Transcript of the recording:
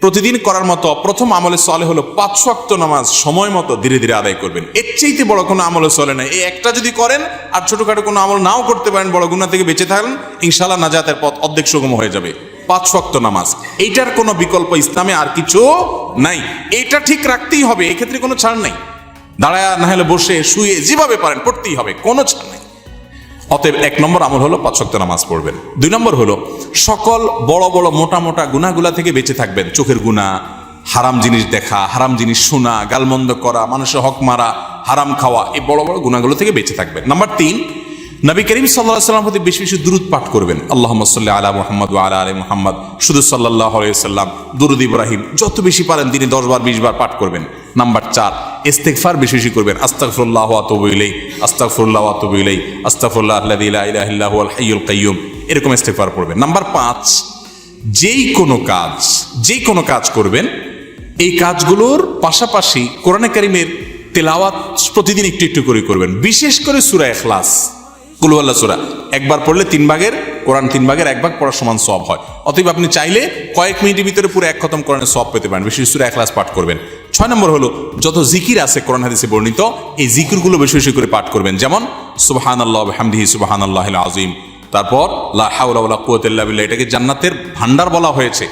প্রতিদিন করার মতো প্রথম আমলে সলে হলো 5 ওয়াক্ত নামাজ সময় মতো ধীরে ধীরে আদায় করবেন। এর চাইতে বড় কোনো আমলে চলে না। এই একটা যদি করেন আর ছোটখাটো কোনো আমল নাও করতে পারেন, বড় গুনাহ থেকে বেঁচে থাকেন, ইনশাআল্লাহ নাজাতের পথ অর্ধেক সুগম হয়ে যাবে। 5 ওয়াক্ত নামাজ, এইটার কোনো বিকল্প ইসলামে আর কিছু নাই। এইটা ঠিক রাখতেই হবে, এক্ষেত্রে কোনো ছাড় নাই। দাঁড়ায় না হলে বসে শুয়ে যেভাবে পারেন পড়তেই হবে, কোনো ছাড় নাই। অতএব 1 নম্বর আমল হলো 5 ওয়াক্ত নামাজ পড়বেন। 2 নম্বর হলো সকল বড় বড় মোটা মোটা গুনাহগুলা থেকে বেঁচে থাকবেন। চোখের গুনাহ, হারাম জিনিস দেখা, হারাম জিনিস শোনা, গালমন্দ করা, মানুষের হক মারা, হারাম খাওয়া, এই বড় বড় গুনাহগুলো থেকে বেঁচে থাকবেন। নাম্বার 3, নবী করিম সাল্লাল্লাহু আলাইহি ওয়াসাল্লাম প্রতি বেশি বেশি দুরূদ পাঠ করবেন। আল্লাহুম্মা সাল্লি আলা মুহাম্মদ ওয়া আলা আলি মুহাম্মদ, শুধু সাল্লাল্লাহু আলাইহি ওয়াসাল্লাম, দুরূদ ইব্রাহিম যত বেশি পারেন দিনে 10 বার 20 বার পাঠ করবেন। নাম্বার 4, ইস্তিগফার বেশি বেশি করবেন। আস্তাগফিরুল্লাহ ওয়া আতুবু ইলাইহি, আস্তাগফিরুল্লাহ ওয়া আতুবু ইলাইহি, আস্তাগফিরুল্লাহ আল্লাযী লা ইলাহা ইল্লা হুয়াল হাইয়ুল কাইয়্যুম, এরকম ইস্তিগফার পড়বেন। নাম্বার 5, যেই কোনো কাজ করবেন, এই কাজগুলোর পাশাপাশি কোরআনে কারীমের তেলাওয়াত প্রতিদিন একটু একটু করে করবেন। বিশেষ করে সূরা ইখলাস, কুল হুয়াল্লাহ সূরা একবার পড়লে 3 ভাগের কোরআন 3 ভাগের 1 ভাগ পড়ার সমান সওয়াব হয়। অতএব আপনি চাইলে কয়েক মিনিটের ভিতরে পুরো 1 খতম কোরআনের সওয়াব পেতে পারেন। বিশেষ সূরা ইখলাস পাঠ করবেন। 6 নম্বর হলো যত জিকির আছে কোরআন হাদিসে বর্ণিত, এই জিকিরগুলো বেশি বেশি করে পাঠ করবেন। যেমন সুবহানাল্লাহ ওয়া বিহামদিহি সুবহানাল্লাহিল আযীম, তারপর লা হাওলা ওয়ালা কুওয়াতা ইল্লা বিল্লাহ, এটাকে জান্নাতের ভান্ডার বলা হয়েছে।